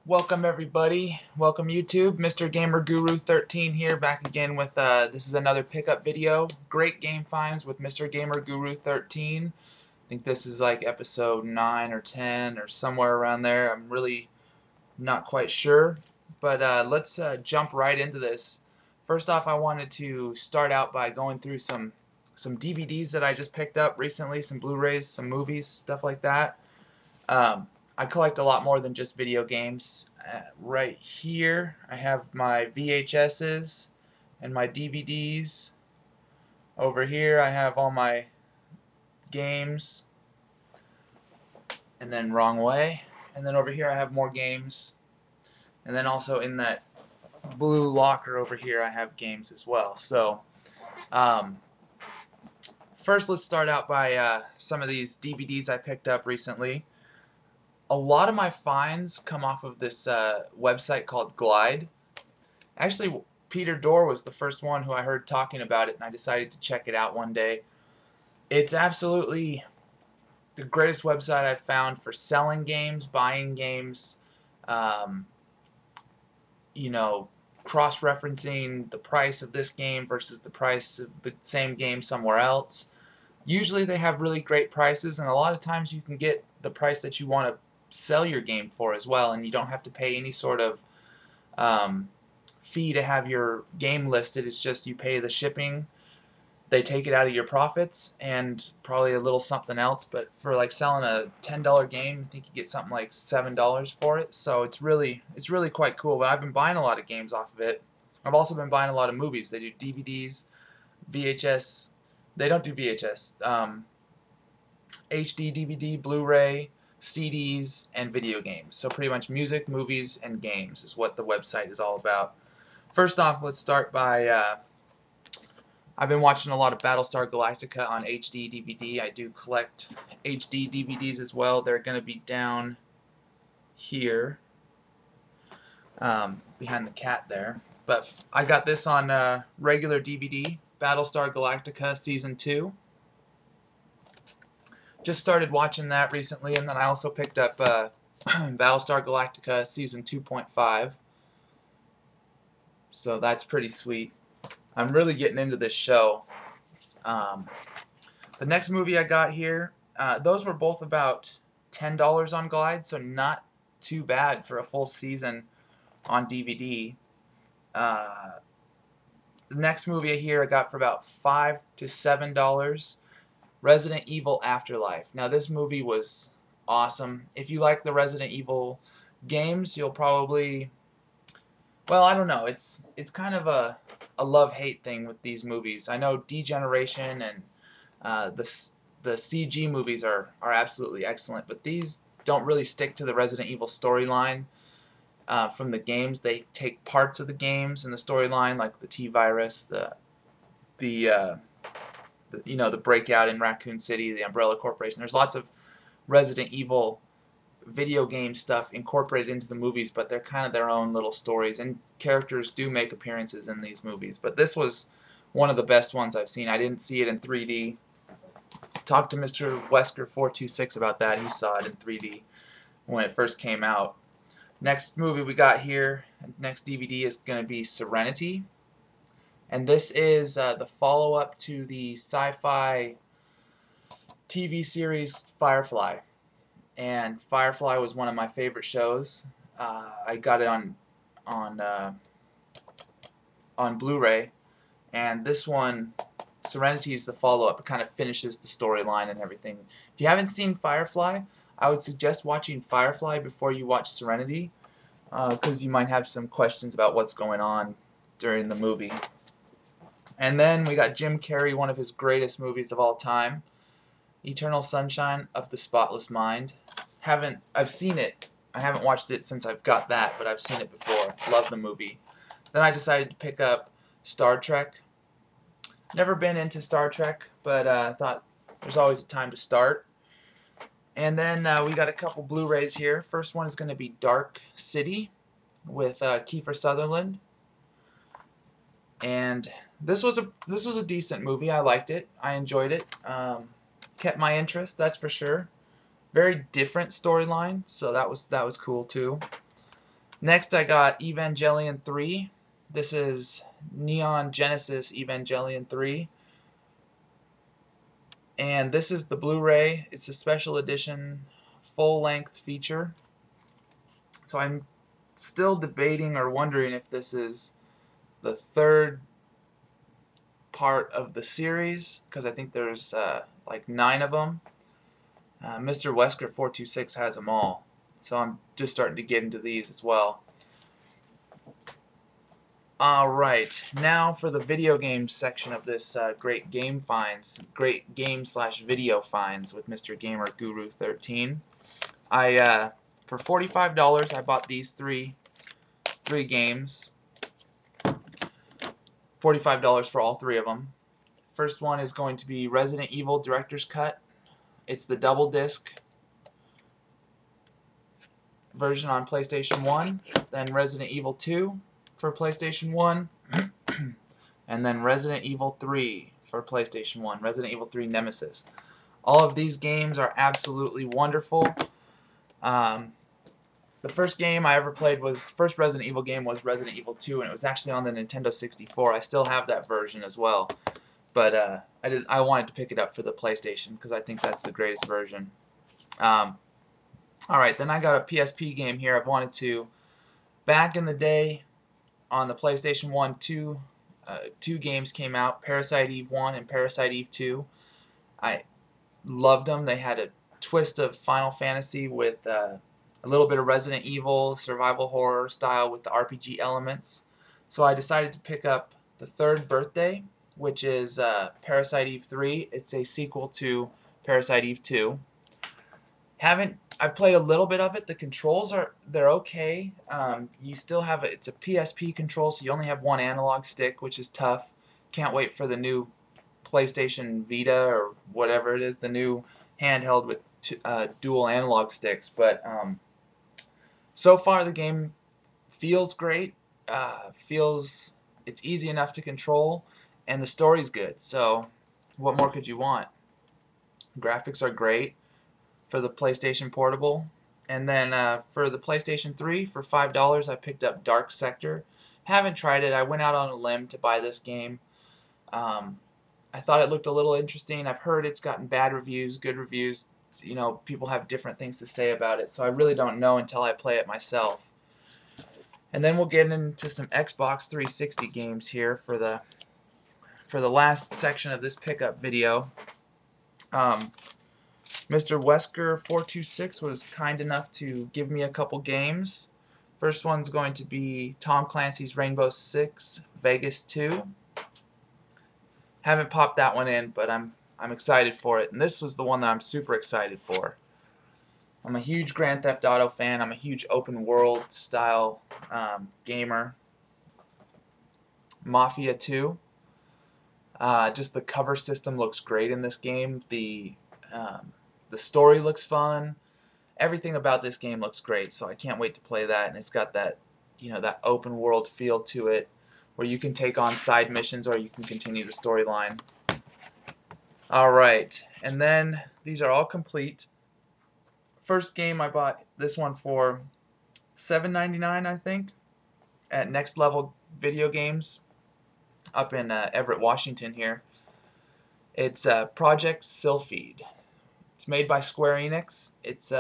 Welcome everybody. Welcome YouTube. MrGamerGuru13 here, back again with this is another pickup video. Great game finds with MrGamerGuru13. I think this is like episode 9 or 10 or somewhere around there. I'm really not quite sure. But let's jump right into this. First off, I wanted to start out by going through some DVDs that I just picked up recently, some Blu-rays, some movies, stuff like that. I collect a lot more than just video games. Right here I have my VHSs and my DVDs. Over here I have all my games, and then wrong way, and then over here I have more games, and then also in that blue locker over here I have games as well. So first let's start out by some of these DVDs I picked up recently. A lot of my finds come off of this website called Glide. Actually, Peter Dorr was the first one who I heard talking about it, and I decided to check it out one day. It's absolutely the greatest website I've found for selling games, buying games, you know, cross-referencing the price of this game versus the price of the same game somewhere else. Usually they have really great prices, and a lot of times you can get the price that you want to sell your game for as well, and you don't have to pay any sort of fee to have your game listed. It's just you pay the shipping, they take it out of your profits, and probably a little something else. But for like selling a $10 game, I think you get something like $7 for it. So it's really quite cool. But I've been buying a lot of games off of it. I've also been buying a lot of movies. They do DVDs, VHS. They don't do VHS. HD, DVD, Blu-ray, CDs, and video games. So pretty much music, movies, and games is what the website is all about. First off, let's start by I've been watching a lot of Battlestar Galactica on HD DVD. I do collect HD DVDs as well. They're going to be down here behind the cat there. But I got this on regular DVD, Battlestar Galactica Season 2. Just started watching that recently, and then I also picked up Battlestar Galactica Season 2.5. So that's pretty sweet. I'm really getting into this show. The next movie I got here, those were both about $10 on Glide, so not too bad for a full season on DVD. The next movie here I got for about $5 to $7. Resident Evil Afterlife. Now this movie was awesome. If you like the Resident Evil games, you'll probably, well, I don't know, it's kind of a love-hate thing with these movies. I know Degeneration and the CG movies are absolutely excellent, but these don't really stick to the Resident Evil storyline from the games. They take parts of the games in the storyline, like the T-Virus, you know, the breakout in Raccoon City, the Umbrella Corporation. There's lots of Resident Evil video game stuff incorporated into the movies, but they're kind of their own little stories, and characters do make appearances in these movies. But this was one of the best ones I've seen. I didn't see it in 3D. Talked to MrGamerGuru13 about that. He saw it in 3D when it first came out. Next movie we got here, next DVD, is going to be Serenity. And this is the follow-up to the sci-fi TV series Firefly. And Firefly was one of my favorite shows. I got it on Blu-ray. And this one, Serenity, is the follow-up. It kind of finishes the storyline and everything. If you haven't seen Firefly, I would suggest watching Firefly before you watch Serenity, because you might have some questions about what's going on during the movie. And then we got Jim Carrey, one of his greatest movies of all time, Eternal Sunshine of the Spotless Mind. I've seen it. I haven't watched it since I've got that, but I've seen it before. Love the movie. Then I decided to pick up Star Trek. Never been into Star Trek, but I thought there's always a time to start. And then we got a couple Blu-rays here. First one is going to be Dark City with Kiefer Sutherland. And this was a decent movie. I liked it. I enjoyed it. Kept my interest, that's for sure. Very different storyline, so that was cool too. Next I got Evangelion 3. This is Neon Genesis Evangelion 3. And this is the Blu-ray. It's a special edition full-length feature. So I'm still debating or wondering if this is the third part of the series, because I think there's like 9 of them. MrGamerGuru13 has them all. So I'm just starting to get into these as well. Alright, now for the video games section of this great game finds, great game/video finds with MrGamerGuru13. For $45 I bought these three games. $45 for all 3 of them. First one is going to be Resident Evil Director's Cut. It's the double disc version on PlayStation 1, then Resident Evil 2 for PlayStation 1, and then Resident Evil 3 for PlayStation 1, Resident Evil 3 Nemesis. All of these games are absolutely wonderful. The first game I ever played first Resident Evil game was Resident Evil 2, and it was actually on the Nintendo 64. I still have that version as well, but I wanted to pick it up for the PlayStation because I think that's the greatest version. Alright, then I got a PSP game here. I've wanted to, back in the day, on the PlayStation 1, two games came out, Parasite Eve 1 and Parasite Eve 2. I loved them. They had a twist of Final Fantasy with a little bit of Resident Evil, survival horror style with the RPG elements. So I decided to pick up the third birthday, which is Parasite Eve 3. It's a sequel to Parasite Eve 2. I played a little bit of it. The controls they're okay. You still have it's a PSP control, so you only have one analog stick, which is tough. Can't wait for the new PlayStation Vita or whatever it is, the new handheld with dual analog sticks. But so far the game feels great. It's easy enough to control, and the story's good. So what more could you want? Graphics are great for the PlayStation Portable. And then for the PlayStation 3, for $5, I picked up Dark Sector. Haven't tried it. I went out on a limb to buy this game. I thought it looked a little interesting. I've heard it's gotten bad reviews, good reviews. You know, people have different things to say about it, so I really don't know until I play it myself. And then we'll get into some Xbox 360 games here for the last section of this pickup video. Mr. Wesker426 was kind enough to give me a couple games. First one's going to be Tom Clancy's Rainbow Six Vegas 2. Haven't popped that one in, but I'm excited for it. And this was the one that I'm super excited for. I'm a huge Grand Theft Auto fan. I'm a huge open world style gamer. Mafia 2. Just the cover system looks great in this game. The story looks fun. Everything about this game looks great, so I can't wait to play that. And it's got that, that open world feel to it, where you can take on side missions or you can continue the storyline. Alright, and then these are all complete. First game, I bought this one for $7.99, I think, at Next Level Video Games up in Everett, Washington here. It's Project Sylphid. It's made by Square Enix. It's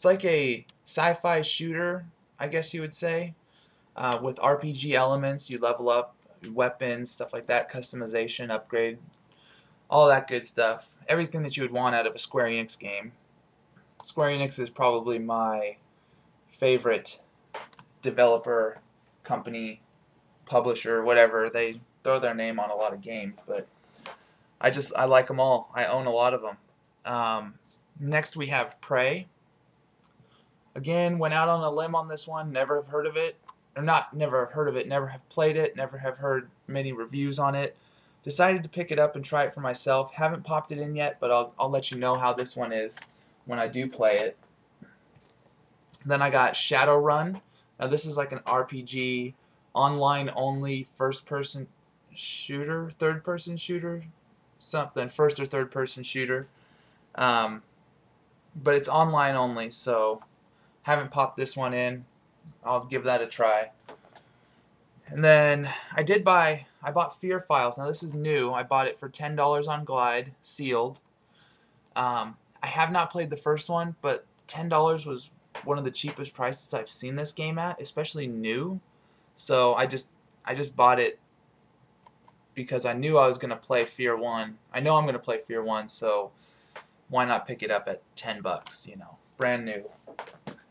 like a sci-fi shooter, I guess you would say, with RPG elements. You level up weapons, stuff like that, customization, upgrade, all that good stuff. Everything that you would want out of a Square Enix game. Square Enix is probably my favorite developer, company, publisher, whatever. They throw their name on a lot of games, but I like them all. I own a lot of them. Next we have Prey. Again, went out on a limb on this one. Never have heard of it. Or not never have heard of it. Never have played it. Never have heard many reviews on it. Decided to pick it up and try it for myself. Haven't popped it in yet, but I'll let you know how this one is when I do play it. Then I got Shadowrun. Now this is like an RPG, online only, first-person shooter, third-person shooter, something, first or third-person shooter. But it's online only, so Haven't popped this one in. I'll give that a try. And then I bought Fear Files. Now this is new. I bought it for $10 on Glide, sealed. I have not played the first one, but $10 was one of the cheapest prices I've seen this game at, especially new. So I just bought it because I knew I was going to play Fear 1. I know I'm going to play Fear 1, so why not pick it up at 10 bucks, you know, brand new.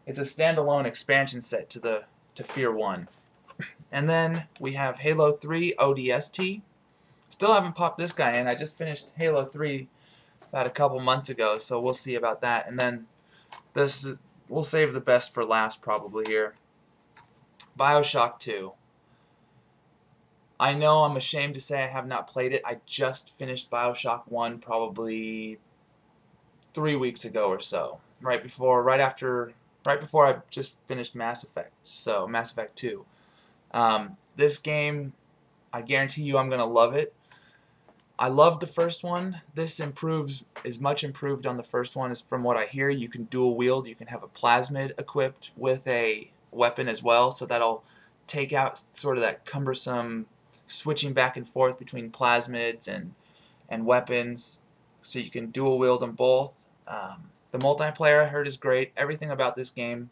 It's a standalone expansion set to Fear 1. And then we have Halo 3 ODST. Still haven't popped this guy in. I just finished Halo 3 about a couple months ago, so we'll see about that. And then we'll save the best for last probably here. BioShock 2. I know I'm ashamed to say I have not played it. I just finished BioShock 1 probably 3 weeks ago or so. Right before I just finished Mass Effect. So Mass Effect 2. This game, I guarantee you I'm going to love it. I loved the first one. This is much improved on the first one, as from what I hear. You can dual wield. You can have a plasmid equipped with a weapon as well, so that'll take out sort of that cumbersome switching back and forth between plasmids and weapons, so you can dual wield them both. The multiplayer I heard is great. Everything about this game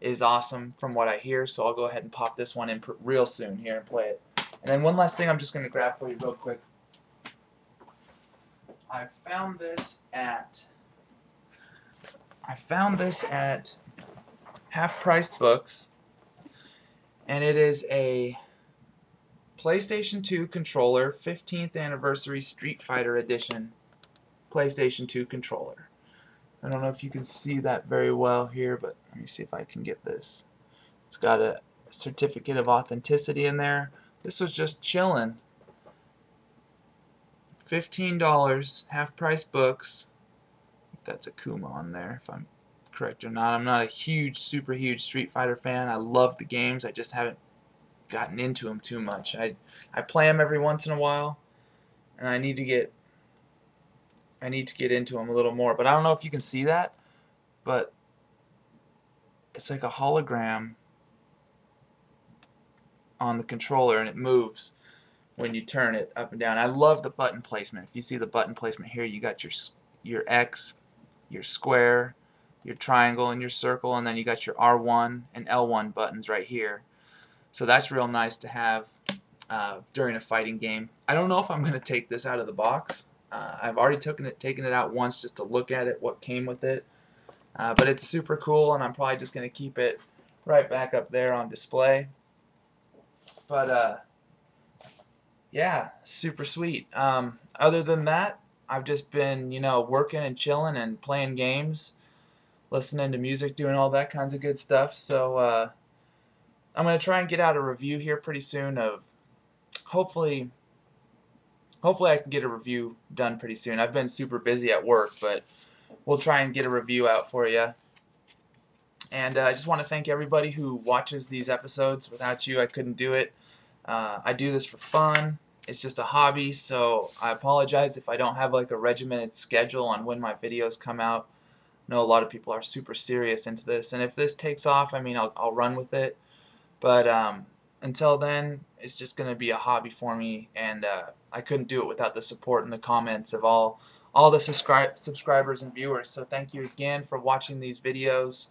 is awesome from what I hear, so I'll go ahead and pop this one in real soon here and play it. And then one last thing I'm just going to grab for you real quick. I found this at half-priced books, and it is a PlayStation 2 controller, 15th anniversary Street Fighter edition PlayStation 2 controller. I don't know if you can see that very well here, but let me see if I can get this. It's got a certificate of authenticity in there. This was just chilling. $15, half-price books. I think that's a Kuma on there, if I'm correct or not. I'm not a super huge Street Fighter fan. I love the games. I just haven't gotten into them too much. I play them every once in a while, and I need to get into them a little more. But I don't know if you can see that, but it's like a hologram on the controller, and it moves when you turn it up and down. I love the button placement. If you see the button placement here, you got your X, your square, your triangle, and your circle, and then you got your R1 and L1 buttons right here. So that's real nice to have during a fighting game. I don't know if I'm going to take this out of the box. I've already taken it out once just to look at it, what came with it. But it's super cool, and I'm probably just going to keep it right back up there on display. But yeah, super sweet. Other than that, I've just been, you know, working and chilling and playing games, listening to music, doing all that kinds of good stuff. So I'm going to try and get out a review here pretty soon of, hopefully I can get a review done pretty soon. I've been super busy at work, but we'll try and get a review out for you. And I just want to thank everybody who watches these episodes. Without you, I couldn't do it. I do this for fun. It's just a hobby, so I apologize if I don't have like a regimented schedule on when my videos come out. I know a lot of people are super serious into this, and if this takes off, I mean, I'll run with it. But until then, it's just going to be a hobby for me, and I couldn't do it without the support and the comments of all the subscribers and viewers. So thank you again for watching these videos.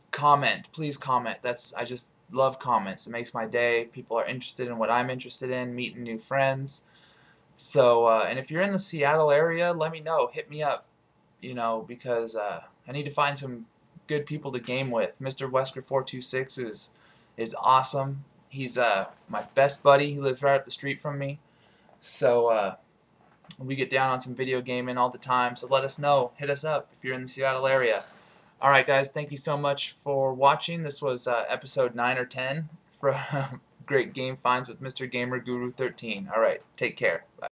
Comment, please comment. I just love comments. It makes my day. People are interested in what I'm interested in, meeting new friends. So and if you're in the Seattle area, let me know. Hit me up, you know, because I need to find some good people to game with. MrGamerGuru13 is awesome. He's my best buddy. He lives right up the street from me. So we get down on some video gaming all the time. So let us know. Hit us up if you're in the Seattle area. Alright guys, thank you so much for watching. This was episode 9 or 10 from Great Game Finds with MrGamerGuru13. Alright, take care. Bye.